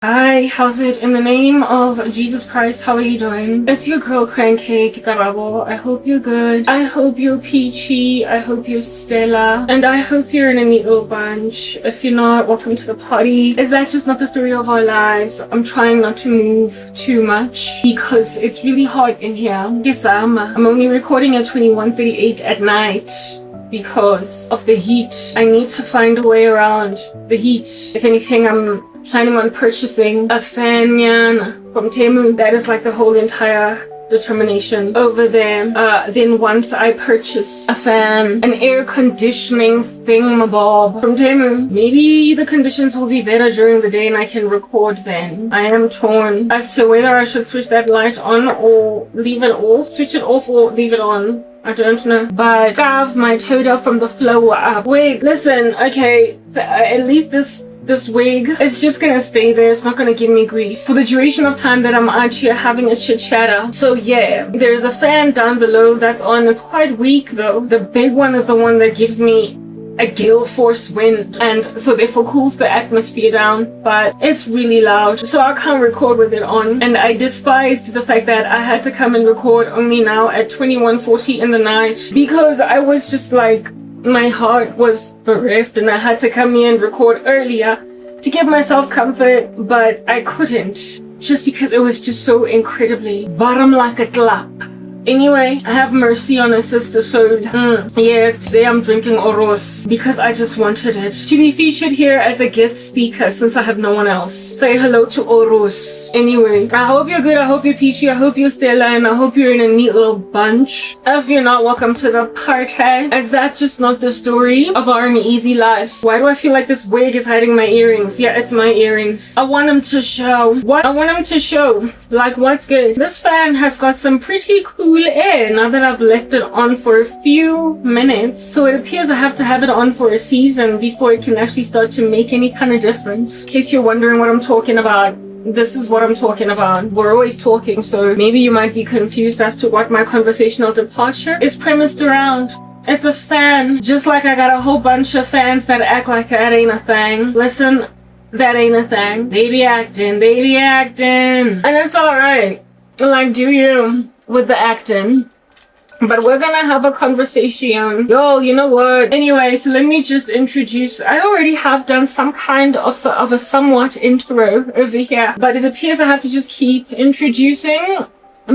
Hi, how's it? In the name of Jesus Christ, how are you doing? It's your girl Crankcake Garabo. I hope you're good. I hope you're peachy. I hope you're Stella. And I hope you're in a neat little bunch. If you're not, welcome to the party. Is that just not the story of our lives? I'm trying not to move too much because it's really hot in here. Yes, I'm only recording at 21:38 at night because of the heat. I need to find a way around the heat. If anything, I'm planning on purchasing a fan from Temu. That is like the whole entire determination over there. Then once I purchase a fan, an air conditioning thingamabob from Temu, maybe the conditions will be better during the day and I can record then. I am torn as to whether I should switch that light on or leave it off, switch it off or leave it on. I don't know, but I have my toda from the flow up. Wait, listen, okay, at least this wig, it's just gonna stay there. It's not gonna give me grief for the duration of time that I'm out here having a chit chatter. So yeah, there's a fan down below that's on. It's quite weak though. The big one is the one that gives me a gale force wind and so therefore cools the atmosphere down, but it's really loud, so I can't record with it on. And I despised the fact that I had to come and record only now at 21:40 in the night because I was just like, my heart was bereft and I had to come here and record earlier to give myself comfort, but I couldn't just because it was just so incredibly warm like a clap. Anyway, I have mercy on a sister, so yes, today I'm drinking Oros because I just wanted it to be featured here as a guest speaker since I have no one else. Say hello to Oros. Anyway, I hope you're good, I hope you're peachy, I hope you're Stella, and I hope you're in a neat little bunch. If you're not, welcome to the party, as that's just not the story of our uneasy lives. Why do I feel like this wig is hiding my earrings? Yeah, it's my earrings. I want them to show. What? I want them to show. Like, what's good? This fan has got some pretty cool air now that I've left it on for a few minutes, so it appears I have to have it on for a season before it can actually start to make any kind of difference. In case you're wondering what I'm talking about, this is what I'm talking about. We're always talking, so maybe you might be confused as to what my conversational departure is premised around. It's a fan, just like I got a whole bunch of fans that act like that ain't a thing. Listen, that ain't a thing. They be acting, and it's alright. Like, do you with the acting, but we're gonna have a conversation. Yo, you know what? Anyway, so let me just introduce. I already have done some kind of a somewhat intro over here, but it appears I have to just keep introducing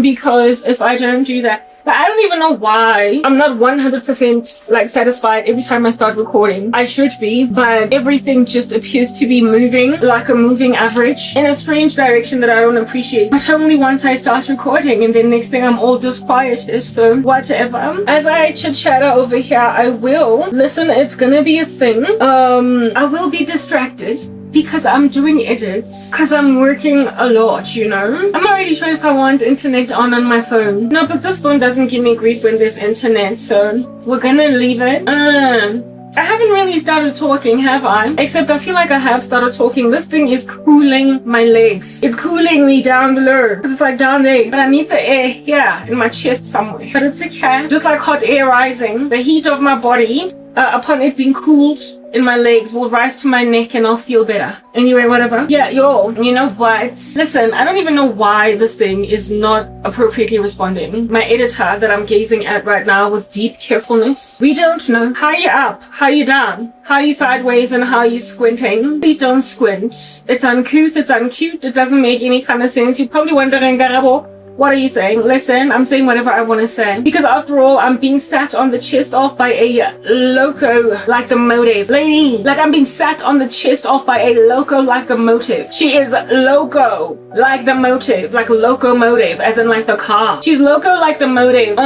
because if I don't do that, but I don't even know why. I'm not 100% like satisfied every time I start recording. I should be, but everything just appears to be moving like a moving average in a strange direction that I don't appreciate. But only once I start recording, and then next thing I'm all disquieted, so whatever. As I chit chatter over here, I will listen. It's gonna be a thing. I will be distracted because I'm doing edits, because I'm working a lot, you know. I'm not really sure if I want internet on my phone. No, but this phone doesn't give me grief when there's internet, so we're gonna leave it. I haven't really started talking, have I? Except I feel like I have started talking. This thing is cooling my legs. It's cooling me down below. It's like down there. But I need the air here in my chest somewhere. But it's okay. Just like hot air rising. The heat of my body, upon it being cooled in my legs, will rise to my neck and I'll feel better. Anyway, whatever. Yeah, yo, you know what? Listen, I don't even know why this thing is not appropriately responding. My editor that I'm gazing at right now with deep carefulness. We don't know. How you up? How you down? How you sideways and how you squinting? Please don't squint. It's uncouth, it's uncute, it doesn't make any kind of sense. You're probably wondering, Garabo, what are you saying? Listen, I'm saying whatever I want to say. Because after all, I'm being sat on the chest off by a loco like the motive. Lady, like I'm being sat on the chest off by a loco like the motive. She is loco like the motive. Like locomotive, as in like the car. She's loco like the motive.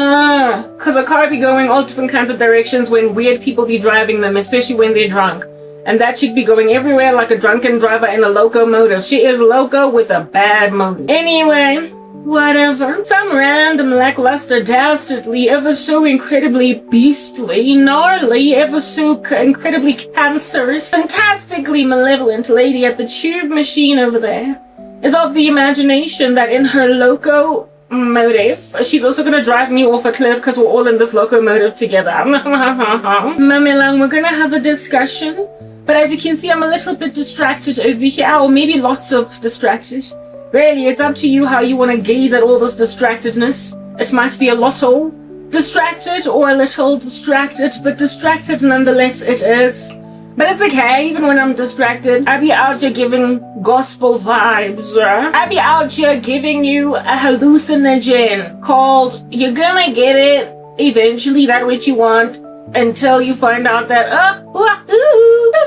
Cause a car be going all different kinds of directions when weird people be driving them, especially when they're drunk. And that chick be going everywhere like a drunken driver in a locomotive. She is loco with a bad motive. Anyway, whatever. Some random lackluster, dastardly, ever so incredibly beastly, gnarly, ever so incredibly cancerous, fantastically malevolent lady at the tube machine over there is of the imagination that in her loco motive, she's also gonna drive me off a cliff because we're all in this locomotive together. Mamilang, we're gonna have a discussion But as you can see, I'm a little bit distracted over here, or maybe lots of distracted. Really, it's up to you how you want to gaze at all this distractedness. It might be a lotto distracted or a little distracted, but distracted nonetheless it is. But it's okay, even when I'm distracted, I be out here giving gospel vibes. I be out here giving you a hallucinogen called You're Gonna Get It Eventually, that what you want, until you find out that,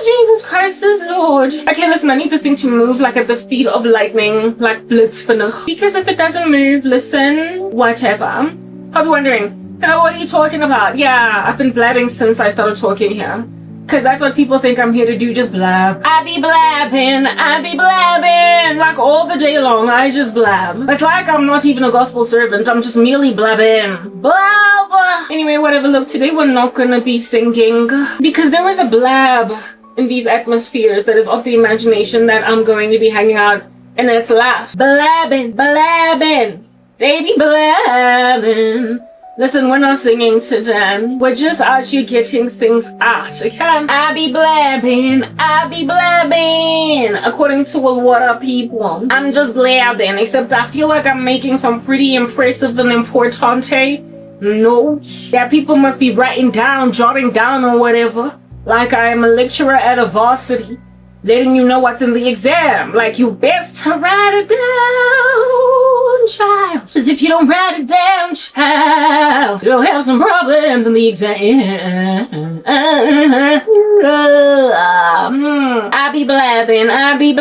Jesus Christ is Lord. Okay, listen, I need this thing to move like at the speed of lightning, like blitzvinnig. Because if it doesn't move, listen, whatever. Probably wondering, oh, what are you talking about? Yeah, I've been blabbing since I started talking here. Because that's what people think I'm here to do, just blab. I be blabbing, like all the day long, I just blab. It's like I'm not even a gospel servant, I'm just merely blabbing. Blab! Anyway, whatever, look, today we're not gonna be singing. Because there is a blab in these atmospheres that is of the imagination that I'm going to be hanging out, and it's laugh. Blabbing, they be blabbing. Listen, we're not singing today. We're just out here getting things out, okay? I be blabbing. According to a lot of people, I'm just blabbing, except I feel like I'm making some pretty impressive and importante notes that people must be writing down, jotting down or whatever. Like I am a lecturer at a varsity, letting you know what's in the exam. Like you best to write it down, child. Cause if you don't write it down, child, you'll have some problems in the exam. I be blabbing. I be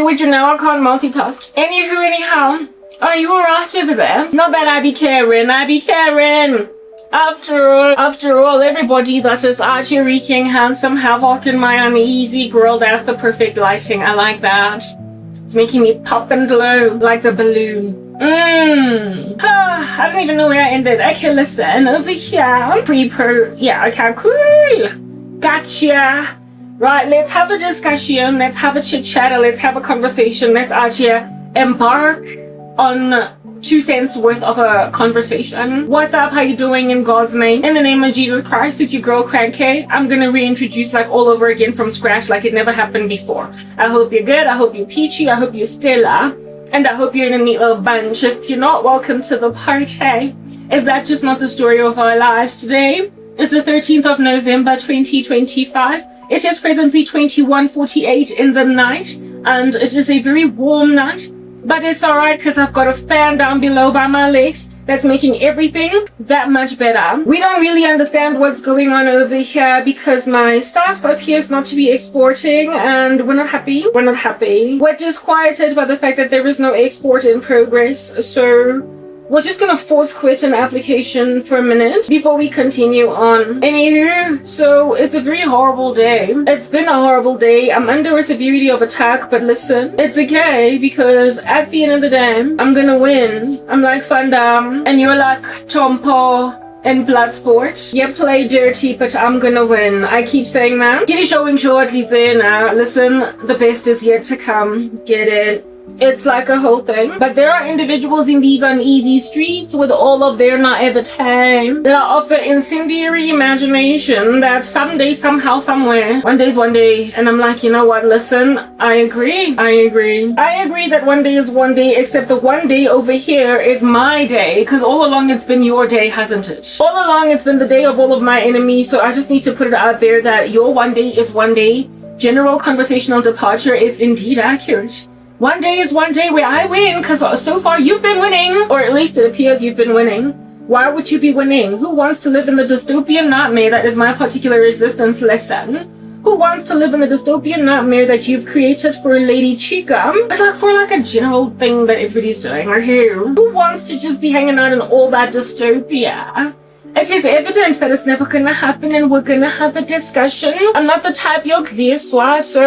with you now, I can't multitask. Anywho, anyhow, are you alright over there? Not that I be caring. After all, everybody that is out here wreaking handsome havoc in my uneasy girl, that's the perfect lighting. I like that. It's making me pop and glow like the balloon. I don't even know where I ended. Okay, listen, over here, yeah, okay, cool. Gotcha. Right, let's have a discussion, let's have a chit-chat, let's have a conversation, let's out here embark on 2 cents worth of a conversation. What's up? How you doing? In God's name, in the name of Jesus Christ, it's your girl Cranky. I'm gonna reintroduce like all over again from scratch, like it never happened before. I hope you're good. I hope you're peachy. I hope you're Stella, and I hope you're in a neat little bunch. If you're not, welcome to the party. Is that just not the story of our lives? Today is the 13th of November 2025. It is presently 21:48 in the night, and it is a very warm night. But it's alright because I've got a fan down below by my legs that's making everything that much better. We don't really understand what's going on over here because my stuff appears not to be exporting, and we're not happy. We're disquieted by the fact that there is no export in progress, so we're just gonna force quit an application for a minute before we continue on. Anywho, so it's a very horrible day. It's been a horrible day. I'm under a severity of attack, but listen, it's okay because at the end of the day, I'm gonna win. I'm like Van Damme, and you're like Tompo in Bloodsport. You play dirty, but I'm gonna win. I keep saying that. Get it showing shortly now. Listen, the best is yet to come. Get it? It's like a whole thing. But there are individuals in these uneasy streets with all of their naivete that are of the incendiary imagination that someday, somehow, somewhere, one day's one day. And I'm like, you know what, listen, I agree that one day is one day, except the one day over here is my day, because all along it's been your day, hasn't it? All along it's been the day of all of my enemies, so I just need to put it out there that your one day is one day. General conversational departure is indeed accurate. One day is one day where I win, because so far you've been winning, or at least it appears you've been winning. Why would you be winning? Who wants to live in the dystopian nightmare that is my particular existence lesson? Who wants to live in the dystopian nightmare that you've created for Lady Chica? It's like for like a general thing that everybody's doing, or who wants to just be hanging out in all that dystopia? It is evident that it's never gonna happen, and we're gonna have a discussion. I'm not the type you're clear, so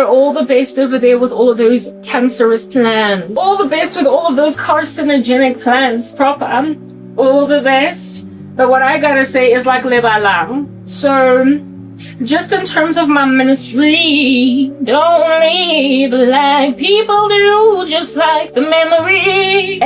all the best over there with all of those cancerous plans. All the best with all of those carcinogenic plans, proper. All the best. But what I gotta say is like lebalang. So, Just in terms of my ministry, don't live like people do, just like the memory.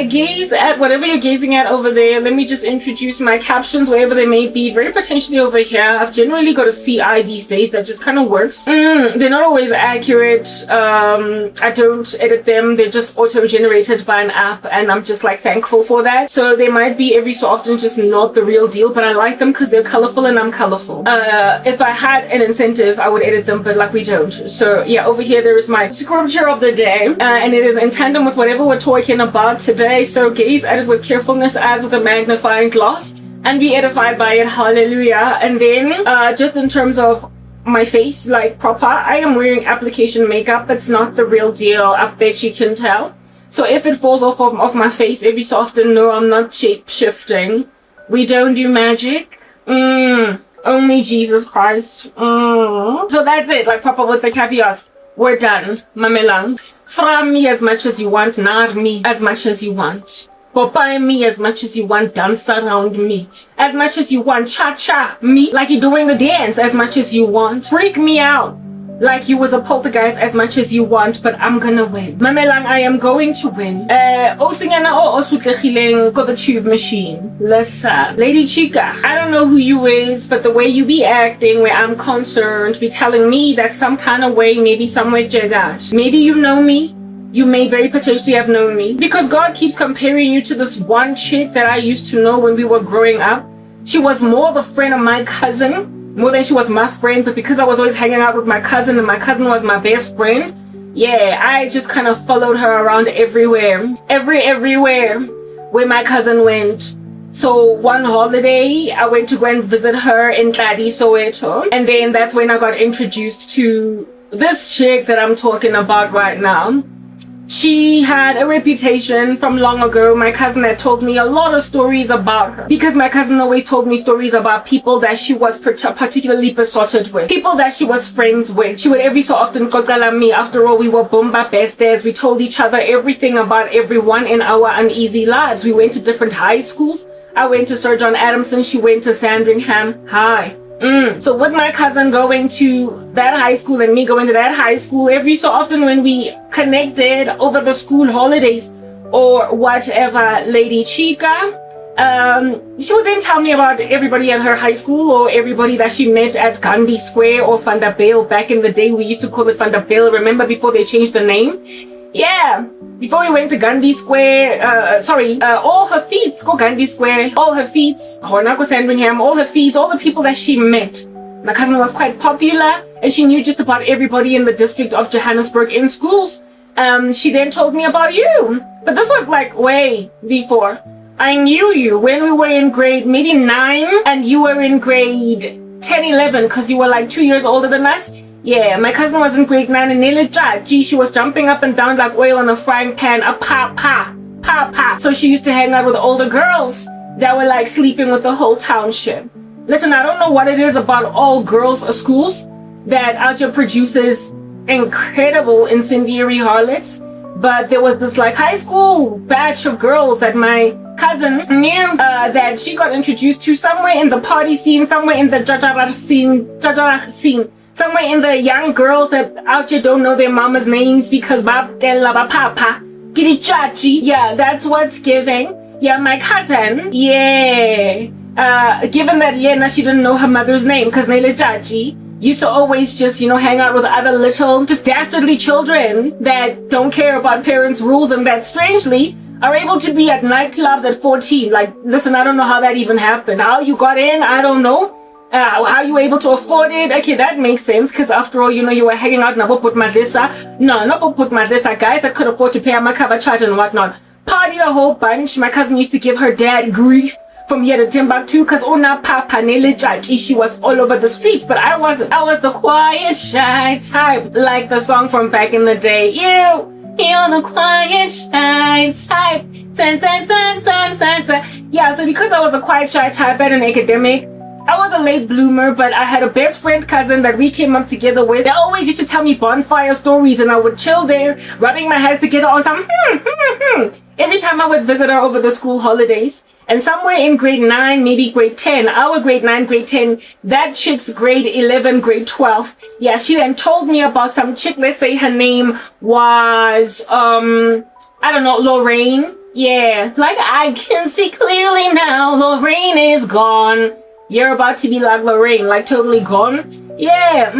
Gaze at whatever you're gazing at over there. Let me just introduce my captions wherever they may be. Very potentially over here. I've generally got a CI these days that just kind of works. They're not always accurate. I don't edit them. They're just auto-generated by an app, and I'm just like thankful for that. So they might be every so often just not the real deal, but I like them because they're colorful and I'm colorful. If I had an incentive, I would edit them, but like we don't. So yeah, over here there is my scripture of the day, and it is in tandem with whatever we're talking about today. So gaze at it with carefulness as with a magnifying glass and be edified by it. Hallelujah. And then just in terms of my face, like proper, I am wearing application makeup. It's not the real deal. I bet you can tell. So if it falls off of my face every so often, no, I'm not shape shifting. We don't do magic. Only Jesus Christ. So that's it, like proper with the caveats. We're done, mamelang. From me as much as you want, not me as much as you want. Popeye me as much as you want, dance around me. As much as you want, cha-cha me, like you're doing the dance as much as you want. Freak me out, like you was a poltergeist as much as you want, but I'm gonna win. Mamelang, I am going to win. Osingana o osutlekhileng ko the tube machine. Listen, Lady Chica, I don't know who you is, but the way you be acting where I'm concerned, be telling me that some kind of way, maybe somewhere jagat. Maybe you know me. You may very potentially have known me, because God keeps comparing you to this one chick that I used to know when we were growing up. She was more the friend of my cousin, more than she was my friend, but because I was always hanging out with my cousin and my cousin was my best friend, yeah, I just kind of followed her around everywhere. Everywhere where my cousin went. So one holiday, I went to go and visit her in Tladi, Soweto. And then that's when I got introduced to this chick that I'm talking about right now. She had a reputation from long ago. My cousin had told me a lot of stories about her, because my cousin always told me stories about people that she was particularly besotted with, people that she was friends with. She would every so often kokala me. After all, we were bomba besties. We told each other everything about everyone in our uneasy lives. We went to different high schools. I went to Sir John Adamson. She went to Sandringham High. So with my cousin going to that high school and me going to that high school, every so often when we connected over the school holidays or whatever, Lady Chica, she would then tell me about everybody at her high school or everybody that she met at Gandhi Square or Vanderbijl. Back in the day, we used to call it Vanderbijl. Remember, before they changed the name? Yeah, before we went to Gandhi Square, all her feats go Gandhi Square, all her feats, Honako Sandringham, all her feats, all the people that she met. My cousin was quite popular and she knew just about everybody in the district of Johannesburg in schools. She then told me about you, but this was like way before. I knew you when we were in grade maybe 9 and you were in grade 10, 11 because you were like 2 years older than us. Yeah, my cousin was in grade 9 and nearly Gee, she was jumping up and down like oil in a frying pan, a pa. So she used to hang out with older girls that were like sleeping with the whole township. Listen, I don't know what it is about all girls schools that Alger produces incredible incendiary harlots, but there was this like high school batch of girls that my cousin knew that she got introduced to somewhere in the party scene, somewhere in the jajarah scene. Somewhere in the young girls that out here don't know their mama's names because papa. Yeah, that's what's giving. Yeah, my cousin. Yeah. Given that Lena, she didn't know her mother's name because Nele Chachi used to always just, hang out with other little, just dastardly children that don't care about parents' rules and that strangely are able to be at nightclubs at 14. Like, listen, I don't know how that even happened. How you got in, I don't know. How you were able to afford it? Okay, that makes sense, because after all, you were hanging out Nabo Put Madlisa. No, not Put Madlisa, guys that could afford to pay my cover charge and whatnot. Partied a whole bunch. My cousin used to give her dad grief from here to Timbuktu, because Ona Papa Nele Chachi, she was all over the streets, but I wasn't. I was the quiet, shy type, like the song from back in the day. You're the quiet, shy type. Yeah, so because I was a quiet, shy type at an academic, I I was a late bloomer, but I had a best friend cousin that we came up together with. They always used to tell me bonfire stories, and I would chill there, rubbing my hands together on some every time I would visit her over the school holidays. And somewhere in grade 9, maybe grade 10, our grade 9, grade 10, that chick's grade 11, grade 12. Yeah, she then told me about some chick, let's say her name was, I don't know, Lorraine. Yeah, like I can see clearly now, Lorraine is gone. You're about to be like Lorraine, like totally gone. Yeah,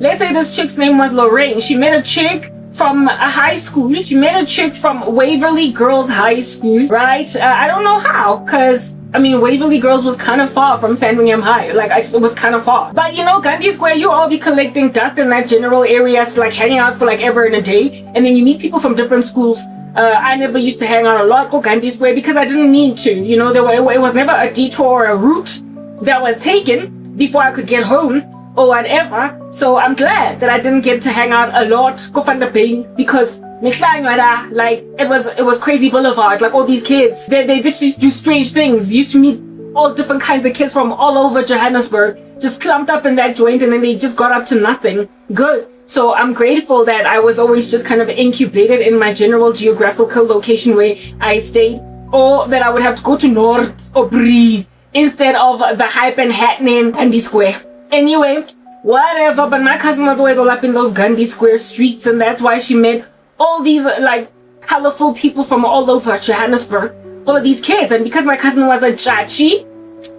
let's say this chick's name was Lorraine. She met a chick from a high school. She met a chick from Waverly Girls High School, right? I don't know how, because I mean, Waverly Girls was kind of far from Sandringham High. Like, it was kind of far. But you know, Gandhi Square, you all be collecting dust in that general area, like hanging out for like ever and a day. And then you meet people from different schools. I never used to hang out a lot for Gandhi Square because I didn't need to. You know, it was never a detour or a route that was taken before I could get home or whatever. So I'm glad that I didn't get to hang out a lot, go find the Bay, because like it was crazy boulevard. Like all these kids, they just do strange things. Used to meet all different kinds of kids from all over Johannesburg, just clumped up in that joint, and then they just got up to nothing good. So I'm grateful that I was always just kind of incubated in my general geographical location where I stayed, or that I would have to go to North or Bree instead of the hype and happening Gandhi Square. Anyway, whatever, but my cousin was always all up in those Gandhi Square streets, and that's why she met all these like colorful people from all over Johannesburg, all of these kids. And because my cousin was a chachi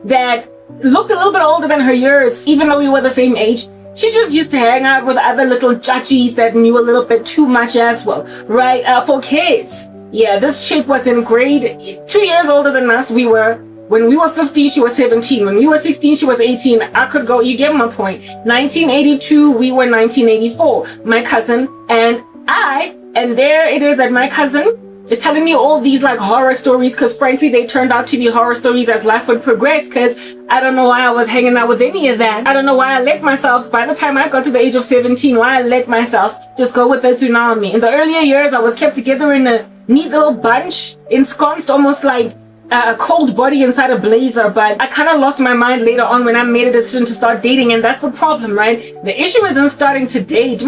that looked a little bit older than her years, even though we were the same age, she just used to hang out with other little chachis that knew a little bit too much as well, right? For kids. Yeah, this chick was in grade 2 years older than us. When we were 15, she was 17. When we were 16, she was 18. I could go, you get my point. 1982, we were 1984. My cousin and I, and there it is that my cousin is telling me all these like horror stories, because frankly they turned out to be horror stories as life would progress, because I don't know why I was hanging out with any of that. I don't know why I let myself, by the time I got to the age of 17, why I let myself just go with the tsunami. In the earlier years, I was kept together in a neat little bunch, ensconced almost like a cold body inside a blazer, but I kind of lost my mind later on when I made a decision to start dating, and that's the problem, right? The issue isn't starting to date.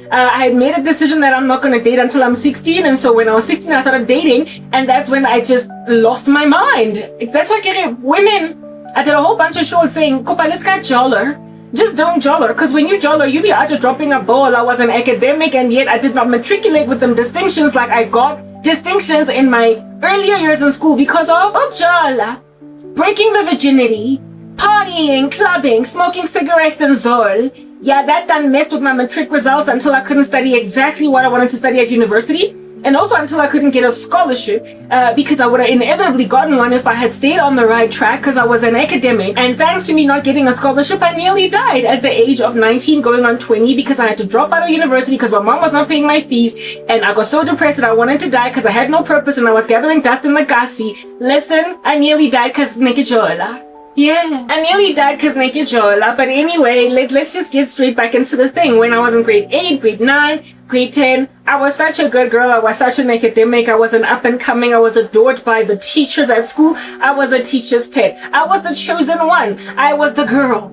I had made a decision that I'm not going to date until I'm 16, and so when I was 16 I started dating, and that's when I just lost my mind. That's why women, I did a whole bunch of shows saying, Kopa, let's get joller. Just don't joller, because when you joller, you be out just dropping a ball. I was an academic, and yet I did not matriculate with them distinctions like I got distinctions in my earlier years in school because of joller, breaking the virginity, partying, clubbing, smoking cigarettes and Zol. Yeah, that done messed with my matric results until I couldn't study exactly what I wanted to study at university, and also until I couldn't get a scholarship, because I would have inevitably gotten one if I had stayed on the right track, because I was an academic. And thanks to me not getting a scholarship, I nearly died at the age of 19 going on 20, because I had to drop out of university because my mom was not paying my fees, and I got so depressed that I wanted to die because I had no purpose and I was gathering dust in the Gasi. Listen, I nearly died because Nekijola. Yeah, I nearly died because naked Jola. But anyway, let's just get straight back into the thing. When I was in grade 8, grade 9, grade 10, I was such a good girl. I was such an academic. I was an up and coming. I was adored by the teachers at school. I was a teacher's pet. I was the chosen one. I was the girl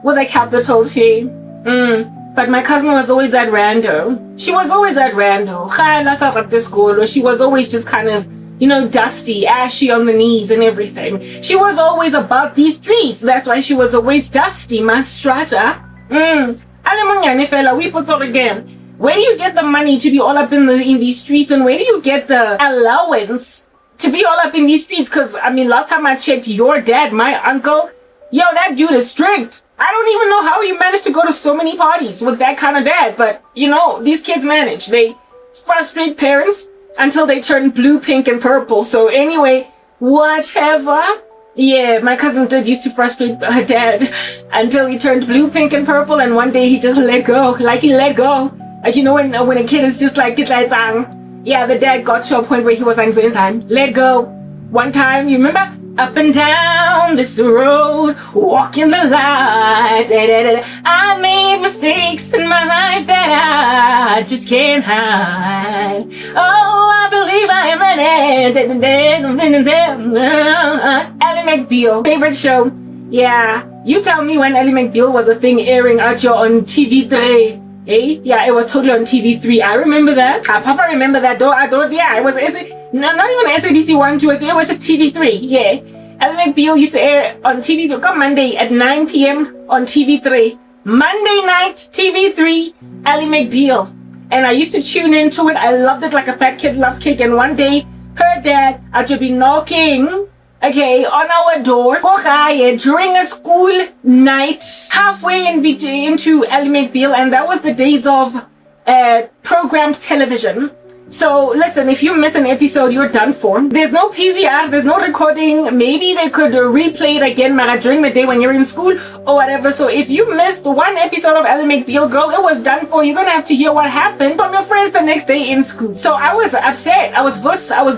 with a capital T. But my cousin was always that rando. She was always that rando. She was always just kind of, you know, dusty, ashy on the knees and everything. She was always about these streets. That's why she was always dusty, my strata. Where do you get the money to be all up in these streets, and where do you get the allowance to be all up in these streets? Because, I mean, last time I checked, your dad, my uncle, yo, that dude is strict. I don't even know how you managed to go to so many parties with that kind of dad. But, you know, these kids manage. They frustrate parents until they turn blue, pink, and purple. So anyway, whatever. Yeah, my cousin did used to frustrate her dad until he turned blue, pink, and purple, and one day he just let go. Like, he let go. Like, you know, when a kid is just like, yeah, the dad got to a point where he was like, let go. One time, you remember? Up and down this road, walking the light. I made mistakes in my life that I just can't hide. Oh, I believe I am an McBeal, favorite show. Yeah, you tell me when Ally McBeal was a thing airing out here on TV3. Hey, yeah, it was totally on TV3. I remember that. I probably remember that though. Yeah, it was not even SABC 1, 2, or 3. It was just TV3. Yeah, Ally McBeal used to air on TV on Monday at 9 p.m. on TV3. Monday night, TV3, Ally McBeal. And I used to tune into it. I loved it like a fat kid loves cake. And one day, her dad had to be knocking, okay, on our door during a school night, halfway into Ally McBeal, and that was the days of programmed television. So listen, if you miss an episode, you're done for. There's no PVR, there's no recording. Maybe they could replay it again during the day when you're in school or whatever. So if you missed one episode of Ally McBeal, girl, it was done for. You're gonna have to hear what happened from your friends the next day in school. So I was upset, I was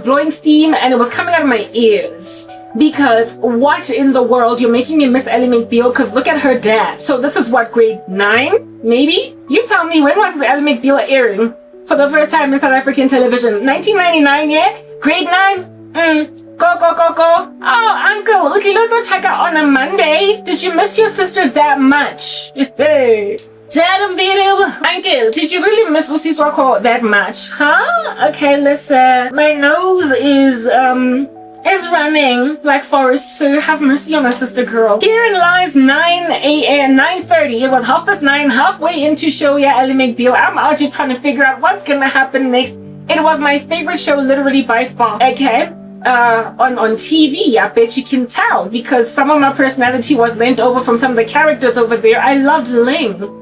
blowing steam, and it was coming out of my ears. Because what in the world, you're making me miss Ally McBeal? Because look at her dad. So this is what, grade 9 maybe? You tell me, when was the Ally McBeal airing for the first time in South African television? 1999, yeah? Grade 9? Go. Oh, uncle, Utliloto Chaka on a Monday. Did you miss your sister that much? Dad, uncle, did you really miss Usiswako that much? Huh? Okay, listen. My nose is running like Forrest, so have mercy on our sister girl. Herein lies 9 a.m. 9:30. It was 9:30, halfway into show, yeah, Ally McBeal. I'm out here trying to figure out what's gonna happen next. It was my favorite show, literally by far. Okay, on TV, I bet you can tell, because some of my personality was lent over from some of the characters over there. I loved Ling.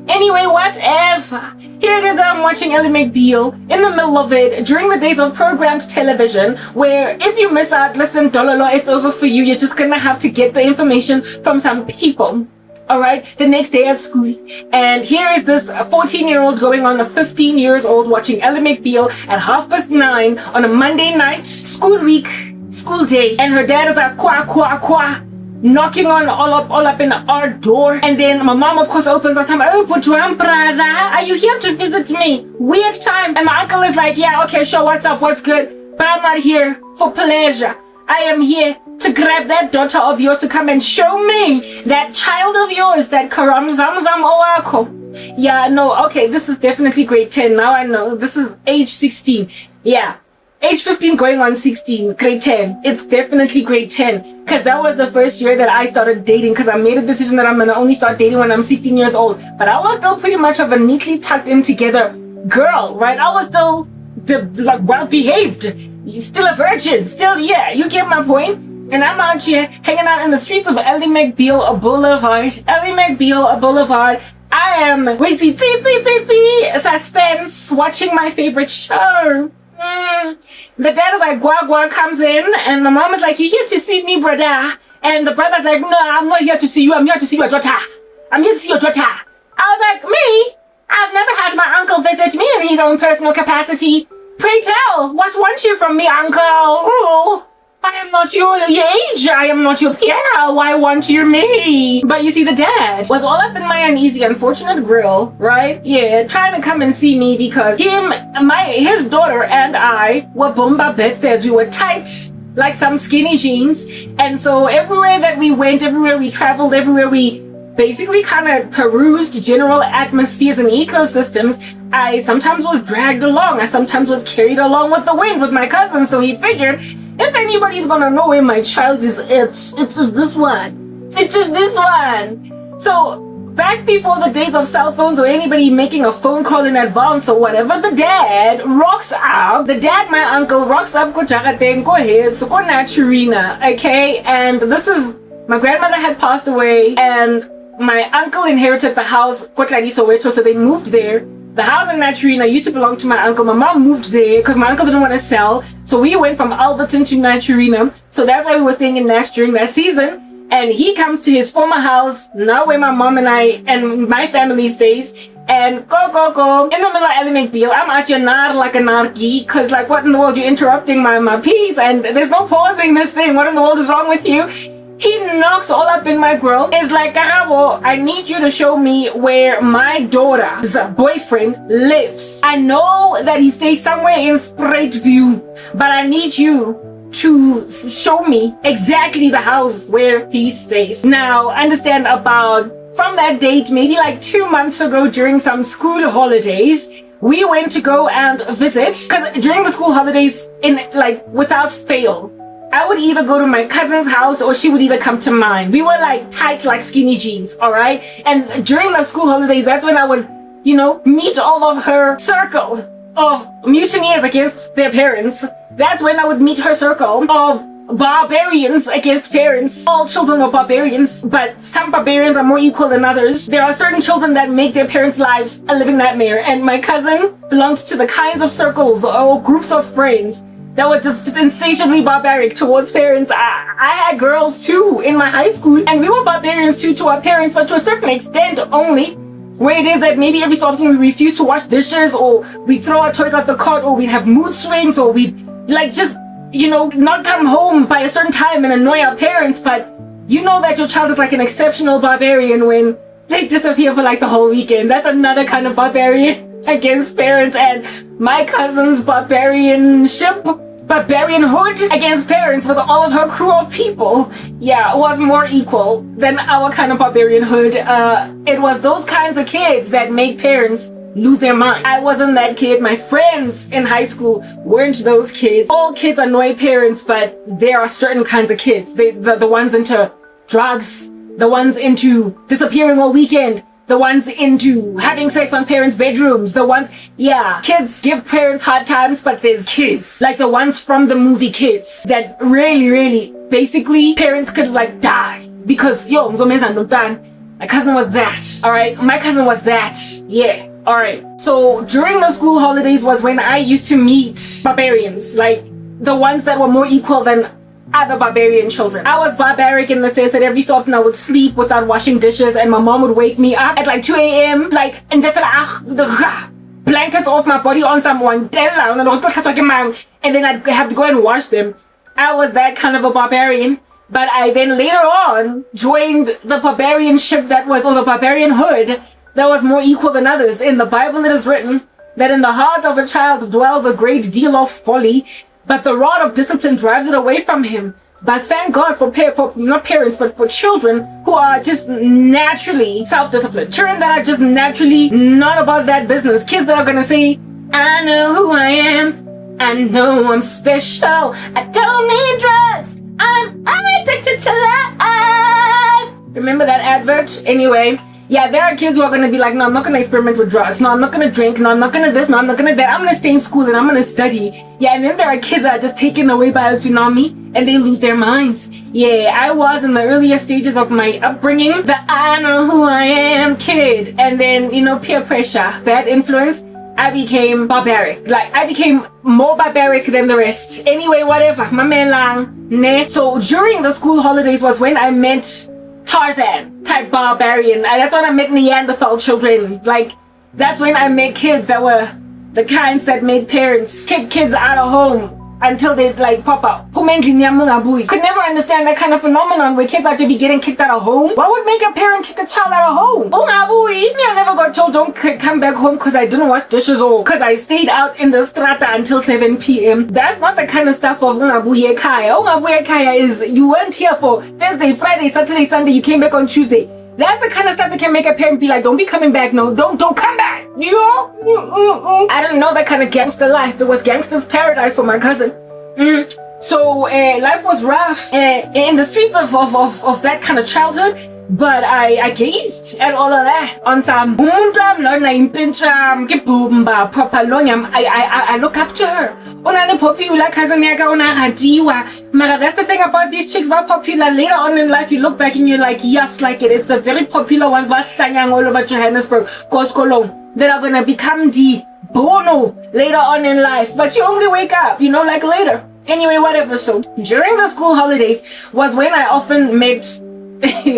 Anyway, whatever. Here it is, I'm watching Ally McBeal in the middle of it during the days of programmed television, where if you miss out, listen, Dololo, it's over for you. You're just gonna have to get the information from some people. All right, the next day at school. And here is this 14-year-old going on a 15 years old watching Ally McBeal at 9:30 on a Monday night, school week, school day. And her dad is like, kwa, knocking on all up in our door. And then my mom, of course, opens us. I'm like, oh, Putwan, brother, are you here to visit me? Weird time. And my uncle is like, yeah, okay, sure, what's up, what's good? But I'm not here for pleasure. I am here to grab that daughter of yours to come and show me that child of yours, that Karam Zamzam Oako. Yeah, no, okay, this is definitely grade 10. Now I know. This is age 16. Yeah. Age 15 going on 16, grade 10. It's definitely grade 10. Because that was the first year that I started dating. Because I made a decision that I'm going to only start dating when I'm 16 years old. But I was still pretty much of a neatly tucked in together girl, right? I was still like well behaved. Still a virgin. Still, yeah, you get my point. And I'm out here hanging out in the streets of Ally McBeal Boulevard. Ally McBeal Boulevard. I am suspense, watching my favorite show. The dad is like, Gwa comes in, and my mom is like, you here to see me, brother? And the brother's like, no, I'm not here to see you. I'm here to see your daughter. I'm here to see your daughter. I was like, me? I've never had my uncle visit me in his own personal capacity. Pray tell, what want you from me, uncle? Oh, I am not your age. I am not your peer. Why want you me? But you see, the dad was all up in my uneasy, unfortunate grill, right? Yeah, trying to come and see me because his daughter and I were bomba besties. We were tight like some skinny jeans. And so everywhere that we went, everywhere we traveled, everywhere we basically kind of perused general atmospheres and ecosystems, I sometimes was dragged along. I sometimes was carried along with the wind with my cousins. So he figured, if anybody's gonna know where my child is, it's just this one. It's just this one. So back before the days of cell phones or anybody making a phone call in advance or whatever, the dad rocks up. The dad, my uncle, rocks up ko Jagateng ko his ko Naturina. Okay, and this is, my grandmother had passed away, and my uncle inherited the house Kotladi Soweto, so they moved there. The house in Naturina used to belong to my uncle. My mom moved there because my uncle didn't want to sell. So we went from Alberton to Naturina. So that's why we were staying in Nash during that season. And he comes to his former house, now where my mom and I and my family stays. And go. In the middle of Ally McBeal, I'm at your nar like a narky. Because like, what in the world? You're interrupting my piece. And there's no pausing this thing. What in the world is wrong with you? He knocks all up in my grill. It's like, Karabo, I need you to show me where my daughter's boyfriend lives. I know that he stays somewhere in Spruitview, but I need you to show me exactly the house where he stays. Now, understand about from that date, maybe like 2 months ago during some school holidays, we went to go and visit, because during the school holidays, without fail, I would either go to my cousin's house or she would either come to mine. We were like tight like skinny jeans, all right? And during the school holidays, that's when I would, meet all of her circle of mutineers against their parents. That's when I would meet her circle of barbarians against parents. All children are barbarians, but some barbarians are more equal than others. There are certain children that make their parents' lives a living nightmare, and my cousin belonged to the kinds of circles or groups of friends that were just insatiably barbaric towards parents. I had girls too in my high school, and we were barbarians too to our parents, but to a certain extent only, where it is that maybe every so often we refuse to wash dishes, or we throw our toys off the cot, or we'd have mood swings, or we'd not come home by a certain time and annoy our parents. But you know that your child is like an exceptional barbarian when they disappear for like the whole weekend. That's another kind of barbarian against parents. And my cousin's barbarianhood against parents with all of her crew of people, was more equal than our kind of barbarianhood. It was those kinds of kids that make parents lose their mind. I wasn't that kid. My friends in high school weren't those kids. All kids annoy parents, but there are certain kinds of kids. The ones into drugs, the ones into disappearing all weekend, the ones into having sex on parents' bedrooms, kids give parents hard times, but there's kids, like the ones from the movie Kids, that really, basically, parents could like die because, my cousin was that, alright? My cousin was that, yeah, alright. So during the school holidays was when I used to meet barbarians, like the ones that were more equal than other barbarian children. I was barbaric in the sense that every so often I would sleep without washing dishes, and my mom would wake me up at like 2 a.m. and blankets off my body on someone, and then I'd have to go and wash them. I was that kind of a barbarian. But I then later on joined the barbarianship or the barbarianhood that was more equal than others. In the Bible it is written that in the heart of a child dwells a great deal of folly, but the rod of discipline drives it away from him. But thank God for not parents, but for children who are just naturally self-disciplined. Children that are just naturally not about that business. Kids that are gonna say, I know who I am. I know I'm special. I don't need drugs. I'm addicted to life. Remember that advert? Anyway, there are kids who are going to be like, no, I'm not going to experiment with drugs. No, I'm not going to drink. No, I'm not going to this. No, I'm not going to that. I'm going to stay in school and I'm going to study. And then there are kids that are just taken away by a tsunami and they lose their minds. I was in the earlier stages of my upbringing, the I know who I am kid. And then, peer pressure, bad influence. I became barbaric. I became more barbaric than the rest. Anyway, whatever. So during the school holidays was when I met Tarzan type barbarian. That's when I met Neanderthal children. That's when I met kids that were the kinds that made parents kick kids out of home until they pop out. Could never understand that kind of phenomenon where kids are to be getting kicked out of home. What would make a parent kick a child out of home? I never got told don't come back home because I didn't wash dishes or because I stayed out in the strata until 7 p.m. That's not the kind of stuff of ungabuye kaya. Ungabuye kaya is you weren't here for Thursday, Friday, Saturday, Sunday, you came back on Tuesday. That's the kind of stuff that can make a parent be like, don't be coming back, no, don't come back. I don't know that kind of gangster life. It was gangster's paradise for my cousin. So life was rough in the streets of that kind of childhood, but I gazed at all of that on some I look up to her. Popular cousin, that's the thing about these chicks, were popular. Later on in life you look back and you're like, yes, like it. It's the very popular ones all over Johannesburg, Koskolong, that are gonna become the bono later on in life. But you only wake up, later. Anyway, whatever. So during the school holidays was when I often met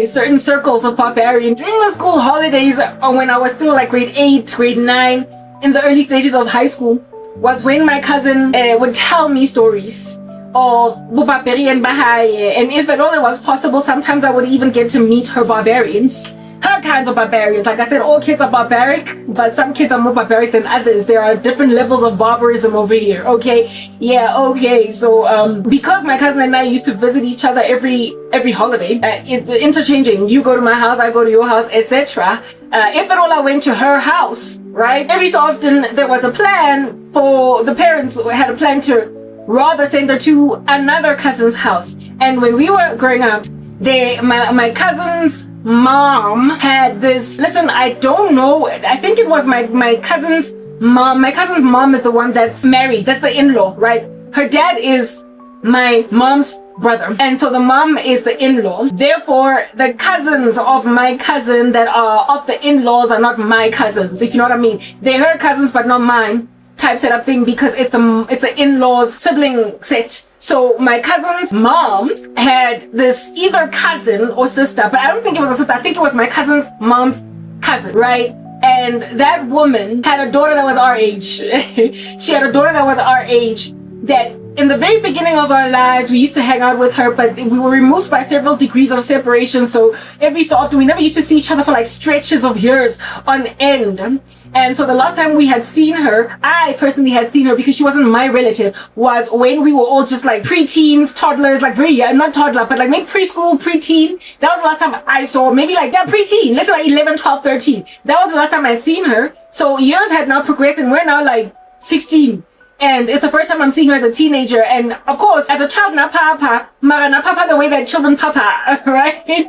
certain circles of barbarian. During the school holidays, when I was still like grade 8, grade 9, in the early stages of high school, was when my cousin would tell me stories of barbarian Bahai, and if at all it was possible, sometimes I would even get to meet her barbarians. her kinds of barbarians. Like I said, all kids are barbaric, but some kids are more barbaric than others. There are different levels of barbarism over here, okay? Yeah, okay. So because my cousin and I used to visit each other every holiday, interchanging, you go to my house, I go to your house, etc. If at all I went to her house, right? Every so often there was a plan for the parents had a plan to rather send her to another cousin's house. And when we were growing up, my cousin's mom had this, listen, I don't know, I think it was my cousin's mom. My cousin's mom is the one that's married, that's the in-law, right? Her dad is my mom's brother, and so the mom is the in-law. Therefore, the cousins of my cousin that are of the in-laws are not my cousins, if you know what I mean. They're her cousins but not mine type setup thing, because it's the in-laws sibling set. So my cousin's mom had this either cousin or sister, but I don't think it was a sister, I think it was my cousin's mom's cousin, right? And that woman had a daughter that was our age. She had a daughter that was our age, that in the very beginning of our lives we used to hang out with her, but we were removed by several degrees of separation, so every so often we never used to see each other for like stretches of years on end. And so the last time we had seen her, I personally had seen her because she wasn't my relative, was when we were all just like preteens, toddlers, like very young, not toddler, but like maybe preschool, preteen. That was the last time I saw, maybe like, yeah, preteen, let's say like 11, 12, 13. That was the last time I'd seen her. So years had now progressed and we're now like 16. And it's the first time I'm seeing her as a teenager. And of course, as a child, na papa, mara na papa the way that children papa, right?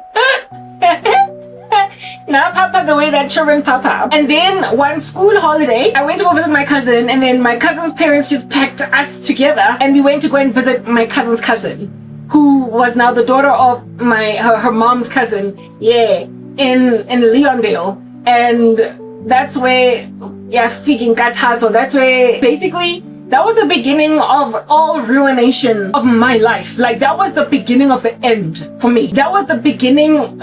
Na papa the way that children papa. And then one school holiday, I went to go visit my cousin, and then my cousin's parents just packed us together and we went to go and visit my cousin's cousin, who was now the daughter of her mom's cousin, yeah, in Leondale. And that's where, yeah, freaking Katazo, that's where basically that was the beginning of all ruination of my life. Like, that was the beginning of the end for me. That was the beginning.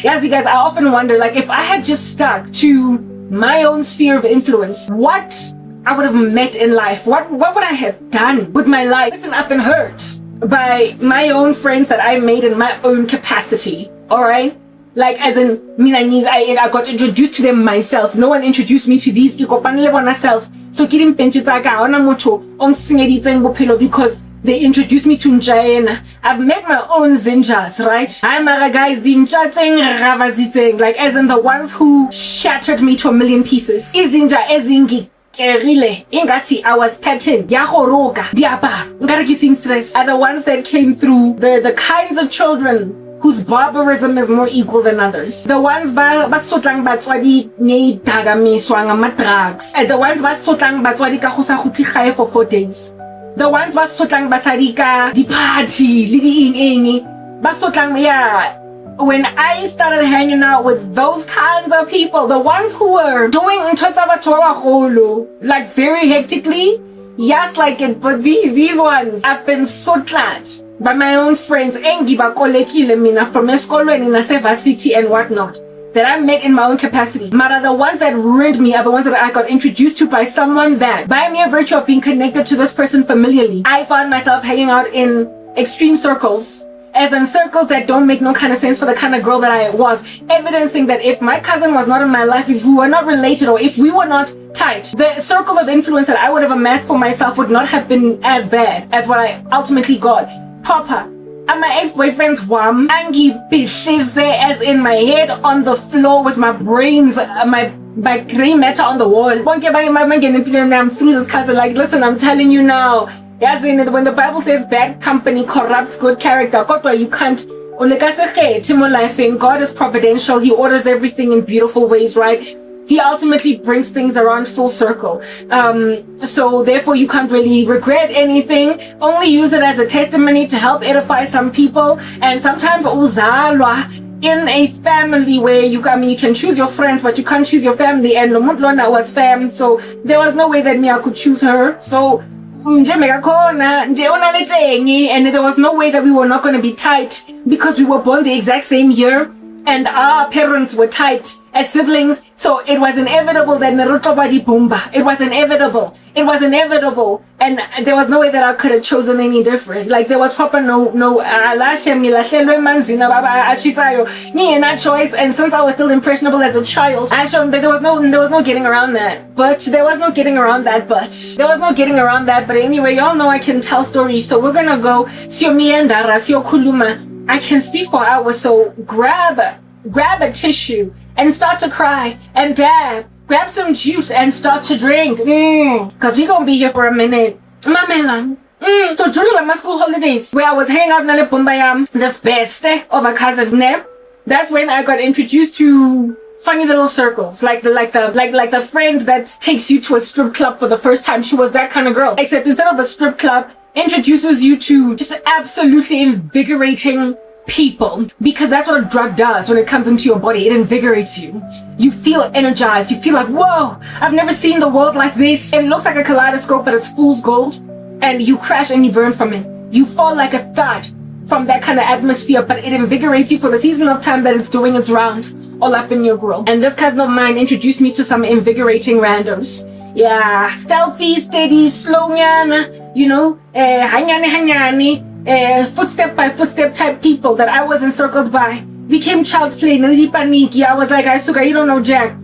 Yes, you guys, I often wonder, like, if I had just stuck to my own sphere of influence, what I would have met in life, what would I have done with my life? Listen, I've been hurt by my own friends that I made in my own capacity, all right? Like, as in, I got introduced to them myself. No one introduced me to these people myself. So because they introduced me to Njaena. I've met my own zinjas, right? I'm a guys, like, as in the ones who shattered me to a million pieces. Izinja ezingi ingati I was pattern yahoroga diapa ngari seamstress are the ones that came through, the kinds of children whose barbarism is more equal than others. The ones basotlang batswadi ne dagamiswa ngama drugs, and the ones basotlang batswadi ka go sa gutli gae for 4 days. The ones basotlang basadi ka di party le di eng basotlang, yeah. When I started hanging out with those kinds of people, the ones who were doing like very hectically, yes, like it, but these ones, I've been so glad by my own friends from Eskolweni, Naseva City and whatnot, that I met in my own capacity. But the ones that ruined me are the ones that I got introduced to by someone that, by mere virtue of being connected to this person familiarly, I found myself hanging out in extreme circles, as in circles that don't make no kind of sense for the kind of girl that I was, evidencing that if my cousin was not in my life, if we were not related, or if we were not tight, the circle of influence that I would have amassed for myself would not have been as bad as what I ultimately got. Papa, and my ex-boyfriend's wam, angi bishize, as in my head on the floor with my brains, my gray matter on the wall. I'm through this cousin, like, listen, I'm telling you now, as in, when the Bible says bad company corrupts good character, you can't. God is providential. He orders everything in beautiful ways, right? He ultimately brings things around full circle. So therefore, you can't really regret anything. Only use it as a testimony to help edify some people. And sometimes in a family where you can choose your friends, but you can't choose your family. And Lomutlona was fam, so there was no way that I could choose her. So and there was no way that we were not going to be tight because we were born the exact same year. and our parents were tight as siblings, so it was inevitable that Naruto Badi Boomba. It was inevitable. It was inevitable, and there was no way that I could have chosen any different. Like there was proper no choice. And since I was still impressionable as a child, I showed that there was no getting around that. But anyway, y'all know I can tell stories, so we're gonna go Sio Miandara, Sio Kuluma. I can speak for hours, so grab a tissue and start to cry and dab. Grab some juice and start to drink. Cause we gonna be here for a minute. So during my school holidays, where I was hanging out in Pumbaya, this best of a cousin, that's when I got introduced to funny little circles, like the friend that takes you to a strip club for the first time. She was that kind of girl, except instead of a strip club, introduces you to just absolutely invigorating people, because that's what a drug does when it comes into your body. It invigorates you. You feel energized. You feel like, whoa, I've never seen the world like this. It looks like a kaleidoscope, but it's fool's gold, and you crash and you burn from it. You fall like a thud from that kind of atmosphere, but it invigorates you for the season of time that it's doing its rounds all up in your grill. And this cousin of mine introduced me to some invigorating randos. Yeah, stealthy, steady, slow, you know, hanyane, footstep by footstep type people that I was encircled by. Became child's play, nilipaniki. I was like, I suka, you don't know Jack.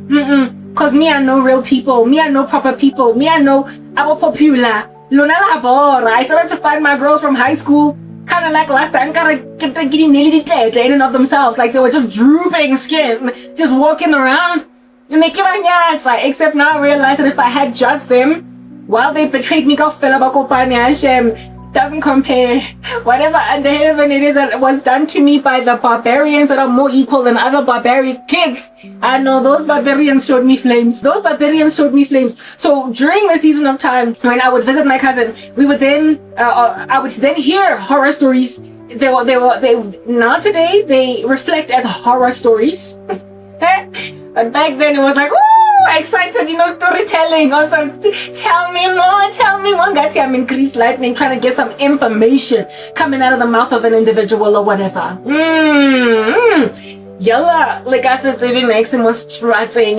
Cause me, I know real people. Me, I know proper people. Me, I know our popular. I started to find my girls from high school, kind of like last time, kind of getting nearly dead in and of themselves. Like they were just drooping skin, just walking around. And they came except now I realize that if I had just them, while they betrayed me, doesn't compare. Whatever under heaven it is that was done to me by the barbarians that are more equal than other barbarian kids. I know those barbarians showed me flames. So during the season of time when I would visit my cousin, we would then I would then hear horror stories. Now today they reflect as horror stories. But back then it was like, ooh, excited, you know, storytelling. Also, tell me more. I'm in Grease Lightning trying to get some information coming out of the mouth of an individual or whatever. Yalla, like I said, even Maximus Stratzing,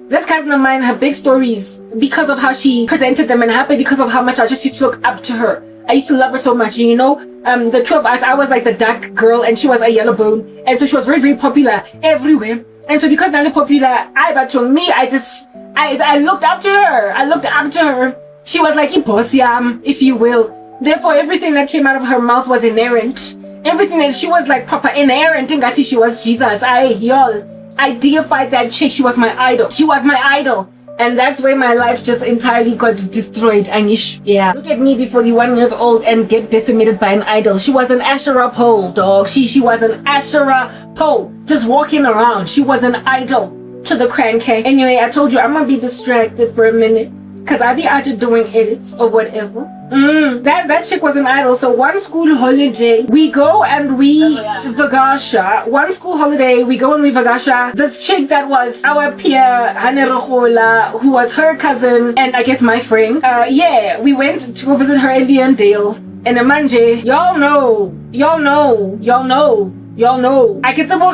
this cousin of mine had big stories because of how she presented them, and happy because of how much I just used to look up to her. I used to love her so much, you know. The two of us, I was like the dark girl and she was a yellow bone, and so she was very, very popular everywhere. And so because Nali popular, I looked up to her. She was like Iposiam, if you will. Therefore, everything that came out of her mouth was inerrant. Everything that she was like proper inerrant. Ingati, she was Jesus. I deified that chick. She was my idol. And that's where my life just entirely got destroyed, Anish. Yeah. Look at me be 41 years old and get decimated by an idol. She was an Asherah pole, dog. She was an Asherah pole. Just walking around. She was an idol to the crankhead. Anyway, I told you I'm gonna be distracted for a minute, cause I be out here doing edits or whatever. That chick was an idol. So one school holiday, we go and we vagasha. One school holiday, we go and we vagasha this chick that was our peer, Hanerohola, who was her cousin, and I guess my friend. Yeah, we went to go visit her in Leondale. And Manje, y'all know. I can say I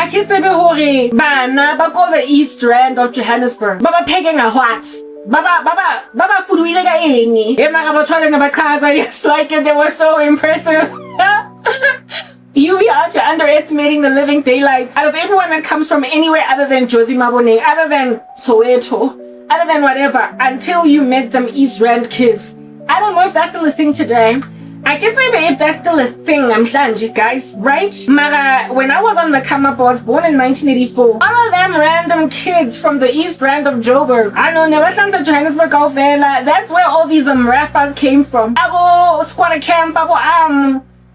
can say bana ba call the East Rand of Johannesburg. Baba pegging a what? Baba food we like yes, like they were so impressive. You be out here underestimating the living daylights out of everyone that comes from anywhere other than Josie Mabone, other than Soweto, other than whatever, until you met them East Rand kids. I don't know if that's still a thing today. I can say that if that's still a thing, I'm Slanji, guys, right? Mara, when I was on the come up, I was born in 1984. All of them random kids from the East Rand of Joburg. I know, never to Johannesburg, that's where all these rappers came from. Abo squatter camp,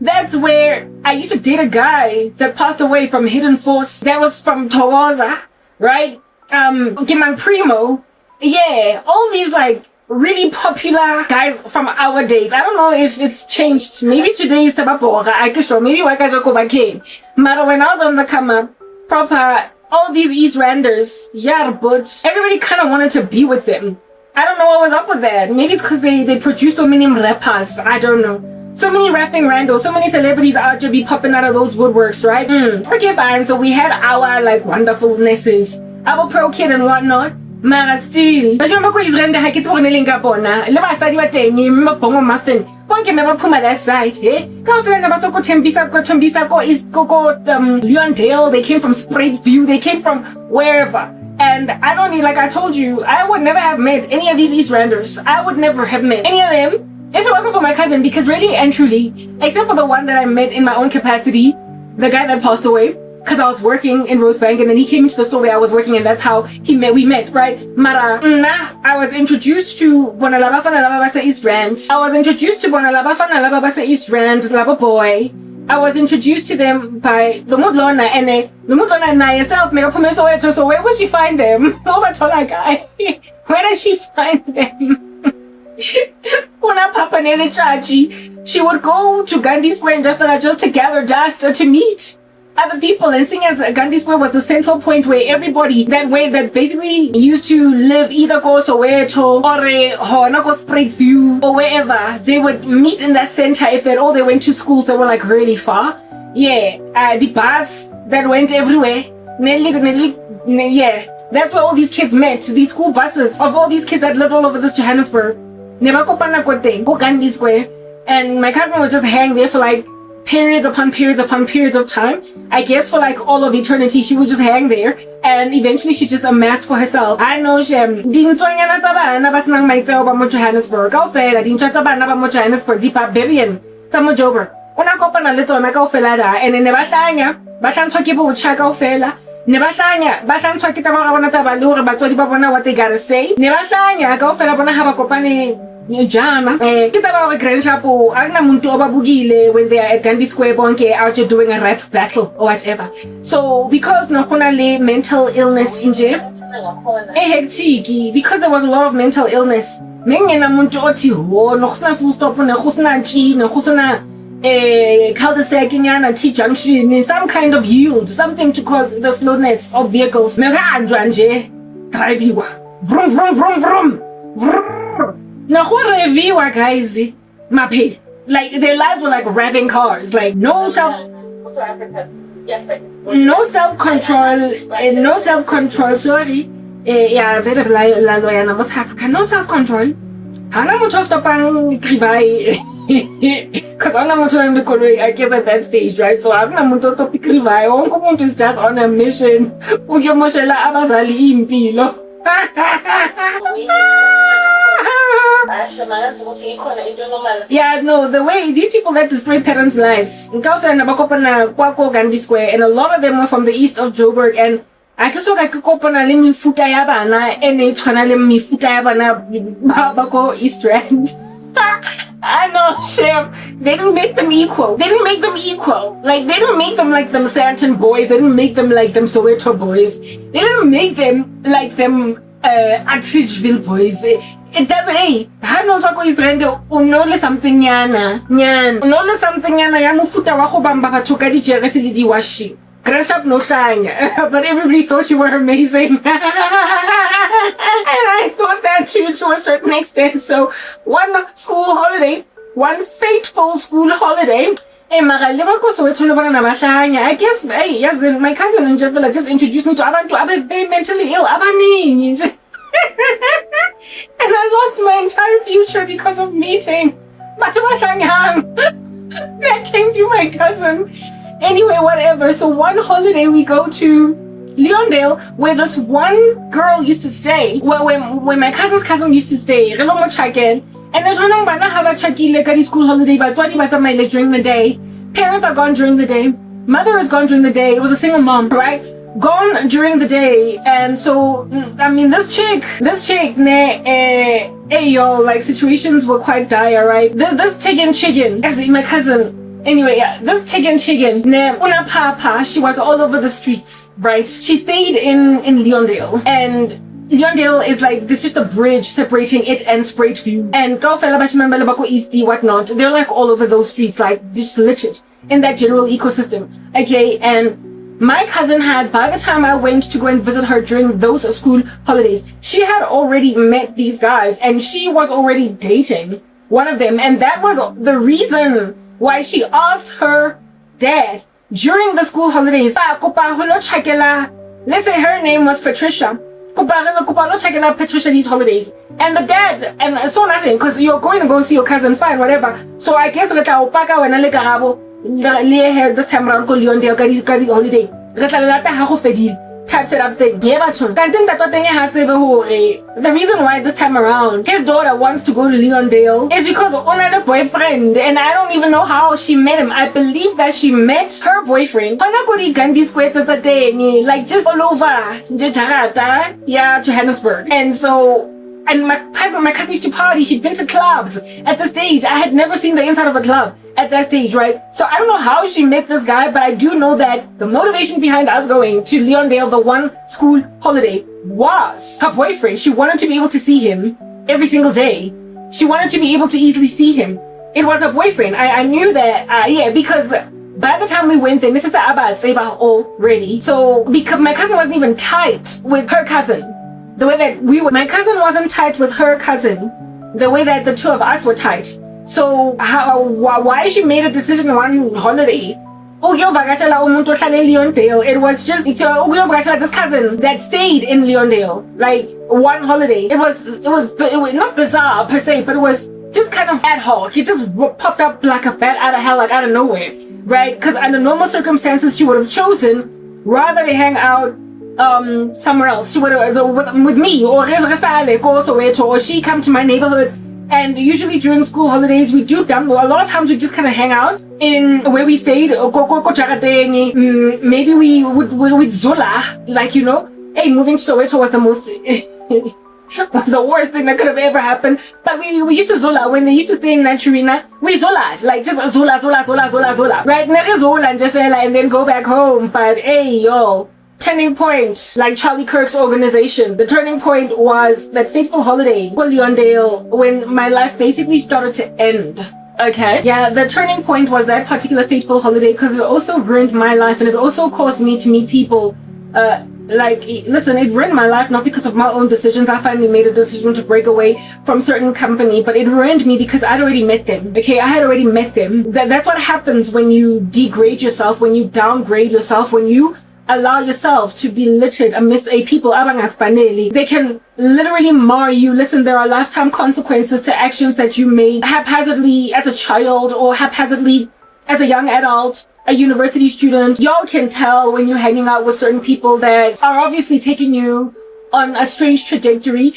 that's where I used to date a guy that passed away from Hidden Force. That was from Tawaza, right? Gimang Primo. Yeah, all these like really popular guys from our days. I don't know if it's changed. Maybe today is Saboteur. I can show. Maybe Wakajokoba came. But when I was on the come up, proper, all these East Randers, yeah, but everybody kind of wanted to be with them. I don't know what was up with that. Maybe it's because they produce so many rappers. I don't know. So many rapping randos, so many celebrities out to be popping out of those woodworks, right? Okay, fine. So we had our like wonderfulnesses, our pro kid and whatnot. Mara still. But remember ko Israel ha ke tse bona leng ka bona. Le basadi ba teng me bongo muffin. Bonke me ba phuma that side, eh? Ka fela na ba tsoko Tembisa ko is ko Leondale. They came from Spruitview. They came from wherever. And I don't need, like I told you, I would never have met any of these East Randers. I would never have met any of them if it wasn't for my cousin, because really and truly, except for the one that I met in my own capacity, the guy that passed away, because I was working in Rosebank and then he came into the store where I was working and that's how we met, right? Mara, I was introduced to Bonalaba Fanalaba East Rand. I was introduced to Bonalaba Fanalaba East Rand, Laba Boy. I was introduced to them by Lumudlona and Lumudlona and I herself, so where would she find them? Where does she find them? She would go to Gandhi Square in Jaffa just to gather dust or to meet other people, and seeing as Gandhi Square was the central point where everybody that basically used to live either go Soweto or go Spruitview or wherever, they would meet in that center if at all they went to schools that were like really far. Yeah, the bus that went everywhere. Yeah, that's where all these kids met. These school buses of all these kids that lived all over this Johannesburg. Go Gandhi Square, and my cousin would just hang there for like periods upon periods upon periods of time. I guess for like all of eternity, she would just hang there, and eventually she just amassed for herself. I know Johannesburg. The barbarian Joburg. And then what they gotta say. When they are at Gandhi Square bonke out here doing a rap battle or whatever. So because mental illness in jail, because there was a lot of mental illness, cul-de-sac T-junction, some kind of yield, something to cause the slowness of vehicles. Drive you. Vroom, vroom, vroom, vroom. Vroom. Guys, like their lives were like revving cars, like no self-control, no self-control, sorry. Yeah, West Africa, no self-control. Because I guess at that stage, right? So I'm not to is just on a mission. Yeah, no, the way these people that destroy parents' lives, and a lot of them were from the east of Joburg, and I guess what I could open a limit futayabana and a channel futayabana East Rand. I know, Chef. They didn't make them equal. They didn't make them equal. Like, they didn't make them like them Santon boys. They didn't make them like them Soweto boys. They didn't make them like them Atridgeville boys. It doesn't, hey, how no talk is rendo, unole something yana, unole something yana, yamufuta wako bamba patoka di jeresili di washi. Crash up no shine, but everybody thought you were amazing. And I thought that too to a certain extent. So one school holiday, one fateful school holiday, I guess, hey, yes, my cousin in Javilla just introduced me to Abantu, I'm very mentally ill, and I lost my entire future because of meeting that came through my cousin. Anyway, whatever. So one holiday we go to Leondale, where this one girl used to stay. Well, when my cousin's cousin used to stay, and there's one school holiday, but during the day. Parents are gone during the day. Mother is gone during the day. It was a single mom, right? Gone during the day. And so, I mean, this chick, like situations were quite dire, right? This chicken, as in my cousin. Anyway, yeah, this chicken, una papa, she was all over the streets, right? She stayed in Leondale, and Leondale is like, there's just a bridge separating it and Spruitview. And East, whatnot, they're like all over those streets, like just littered in that general ecosystem. Okay, and My cousin had, by the time I went to go and visit her during those school holidays, she had already met these guys and she was already dating one of them. And that was the reason why she asked her dad during the school holidays, let's say her name was Patricia, Patricia these holidays. And the dad, and so nothing, because you're going to go see your cousin, fine, whatever. So I guess this time around, holiday. Type setup thing. The reason why this time around his daughter wants to go to Leondale is because Ona boyfriend, and I don't even know how she met him. I believe that she met her boyfriend like just all over Johannesburg. And so my cousin used to party. She'd been to clubs at the stage. I had never seen the inside of a club at that stage, right? So I don't know how she met this guy, but I do know that the motivation behind us going to Leondale, the one school holiday, was her boyfriend. She wanted to be able to see him every single day. She wanted to be able to easily see him. It was her boyfriend. I knew that, because by the time we went there, Mrs. Abad already. So because my cousin wasn't even tight with her cousin, the way that my cousin wasn't tight with her cousin, the way that the two of us were tight. So why she made a decision one holiday? It was just this cousin that stayed in Leondale, like one holiday. It was not bizarre per se, but it was just kind of ad hoc. It just popped up like a bat out of hell, like out of nowhere, right? Because under normal circumstances, she would have chosen rather to hang out somewhere else. She would with me or she come to my neighborhood. And usually during school holidays, we do a lot of times we just kind of hang out in where we stayed. Maybe we would Zola, like, hey, moving to Soweto was the most was the worst thing that could have ever happened. But we used to Zola when they used to stay in Naturina. We Zola'd, like just Zola, right? And then go back home. But hey, yo. Turning point, like Charlie Kirk's organization. The turning point was that fateful holiday for Leondale when my life basically started to end. Okay? Yeah, the turning point was that particular fateful holiday because it also ruined my life and it also caused me to meet people. Listen, it ruined my life not because of my own decisions. I finally made a decision to break away from certain company, but it ruined me because I'd already met them. Okay, I had already met them. That's what happens when you degrade yourself, when you downgrade yourself, when you allow yourself to be littered amidst a people. They can literally mar you. Listen, there are lifetime consequences to actions that you made haphazardly as a child or haphazardly as a young adult, a university student. Y'all can tell when you're hanging out with certain people that are obviously taking you on a strange trajectory.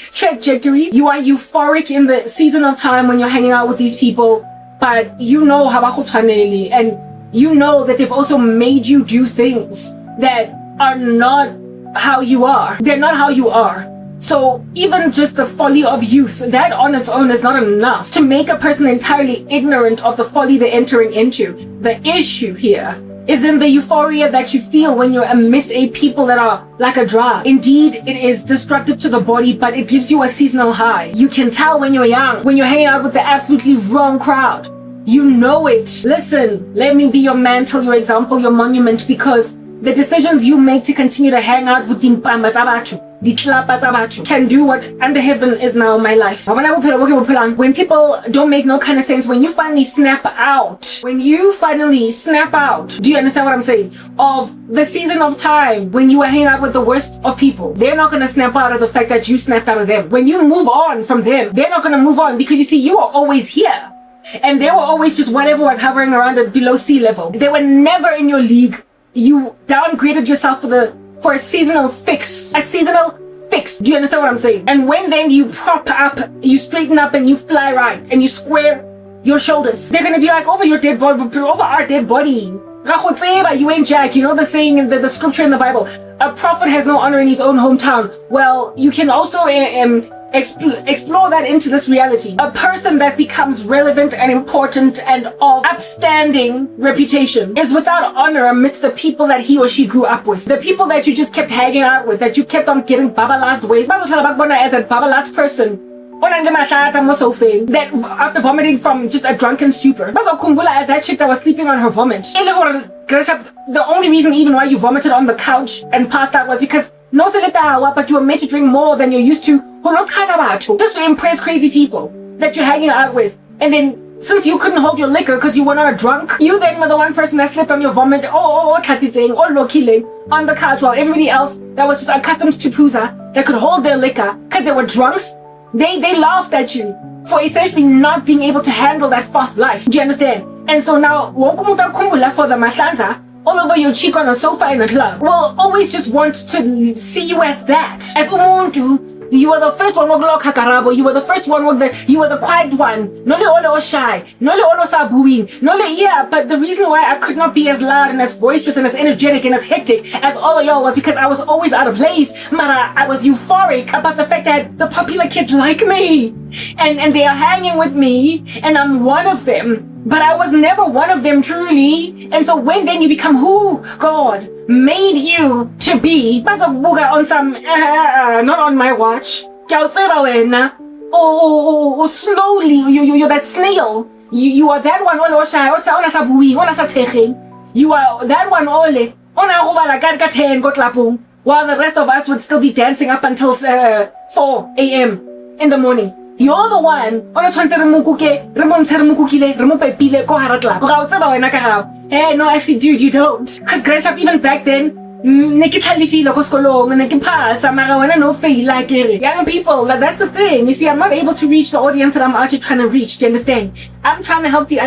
You are euphoric in the season of time when you're hanging out with these people, but you know and you know that they've also made you do things that are not how you are. They're not how you are. So even just the folly of youth, that on its own is not enough to make a person entirely ignorant of the folly they're entering into. The issue here is in the euphoria that you feel when you're amidst a people that are like a drug. Indeed, it is destructive to the body, but it gives you a seasonal high. You can tell when you're young, when you're hanging out with the absolutely wrong crowd. You know it. Listen, let me be your mantle, your example, your monument, because the decisions you make to continue to hang out with can do what under heaven is now my life. When people don't make no kind of sense, when you finally snap out, do you understand what I'm saying? Of the season of time when you were hanging out with the worst of people, they're not going to snap out of the fact that you snapped out of them. When you move on from them, they're not going to move on because you see, you are always here. And they were always just whatever was hovering around at below sea level. They were never in your league. You downgraded yourself for a seasonal fix. Do you understand what I'm saying? And when then you prop up, you straighten up and you fly right and you square your shoulders, they're gonna be like, over your dead body, over our dead body. You ain't Jack. You know the saying in the scripture in the Bible, a prophet has no honor in his own hometown. Well, you can also explore that into this reality. A person that becomes relevant and important and of upstanding reputation is without honor amidst the people that he or she grew up with. The people that you just kept hanging out with, that you kept on getting baba last ways. As a baba last person that after vomiting from just a drunken stupor, as that chick that was sleeping on her vomit. The only reason even why you vomited on the couch and passed out was because no seletawa, but you were made to drink more than you're used to. Just to impress crazy people that you're hanging out with. And then since you couldn't hold your liquor because you were not a drunk, you then were the one person that slept on your vomit or killing on the couch, while everybody else that was just accustomed to puza, that could hold their liquor because they were drunks, they laughed at you for essentially not being able to handle that fast life. Do you understand? And so now for the mahlanza all over your cheek on a sofa in a club will always just want to see you as that. As umuntu, you were the first one, you were the first one, you were the quiet one. Nole shy, nole sabuing, yeah. But the reason why I could not be as loud and as boisterous and as energetic and as hectic as all of y'all was because I was always out of place. Mara, I was euphoric about the fact that the popular kids like me, and they are hanging with me, and I'm one of them. But I was never one of them truly. And so when then you become who God made you to be, on some not on my watch. Oh, slowly, you're that snail. You are that one. You are that one while the rest of us would still be dancing up until 4 a.m. in the morning. You're the one. Hey, no, actually, dude, you don't. Because even back then, young people, that's the thing. You see, I'm not able to reach the audience that I'm actually trying to reach. Do you understand? I'm trying to help you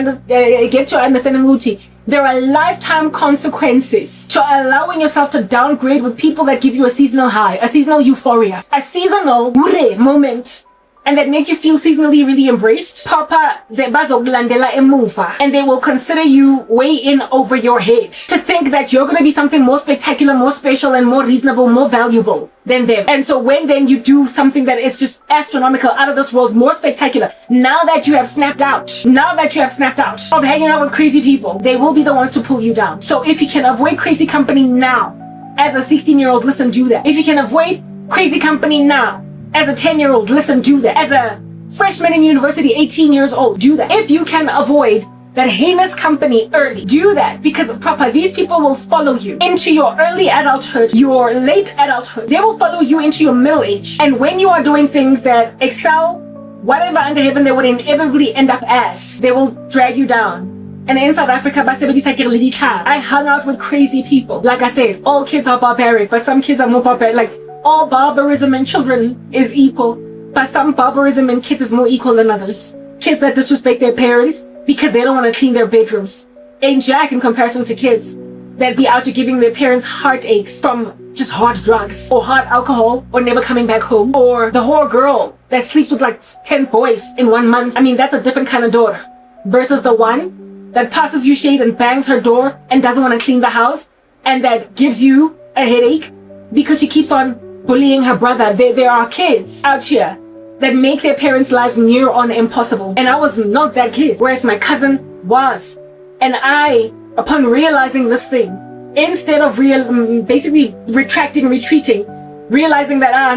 get your understanding, Muti. There are lifetime consequences to allowing yourself to downgrade with people that give you a seasonal high, a seasonal euphoria, a seasonal moment. And that make you feel seasonally really embraced. Papa, and they will consider you way in over your head to think that you're going to be something more spectacular, more special, and more reasonable, more valuable than them. And so when then you do something that is just astronomical, out of this world, more spectacular, now that you have snapped out of hanging out with crazy people, they will be the ones to pull you down. So if you can avoid crazy company now, as a 16-year-old, listen, do that. If you can avoid crazy company now, as a 10-year-old, listen, do that. As a freshman in university, 18 years old, do that. If you can avoid that heinous company early, do that. Because proper, these people will follow you into your early adulthood, your late adulthood. They will follow you into your middle age. And when you are doing things that excel, whatever under heaven they would inevitably end up as, they will drag you down. And in South Africa, I hung out with crazy people. Like I said, all kids are barbaric, but some kids are more barbaric. Like, all barbarism in children is equal, but some barbarism in kids is more equal than others. Kids that disrespect their parents because they don't want to clean their bedrooms ain't jack in comparison to kids that be out to giving their parents heartaches from just hard drugs or hard alcohol or never coming back home. Or the whore girl that sleeps with like 10 boys in 1 month. I mean, that's a different kind of daughter versus the one that passes you shade and bangs her door and doesn't want to clean the house and that gives you a headache because she keeps on bullying her brother. There are kids out here that make their parents' lives near on impossible. And I was not that kid, whereas my cousin was. And I, upon realizing this thing, instead of basically retreating, realizing that I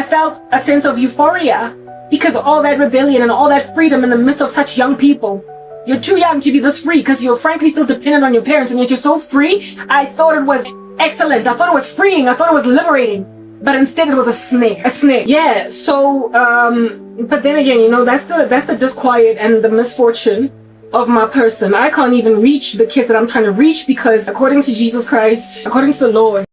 felt a sense of euphoria because all that rebellion and all that freedom in the midst of such young people. You're too young to be this free because you're frankly still dependent on your parents, and yet you're so free. I thought it was excellent. I thought it was freeing. I thought it was liberating. But instead it was a snare. Yeah, so, but then again, you know, that's the disquiet and the misfortune of my person. I can't even reach the kids that I'm trying to reach because according to Jesus Christ, according to the Lord,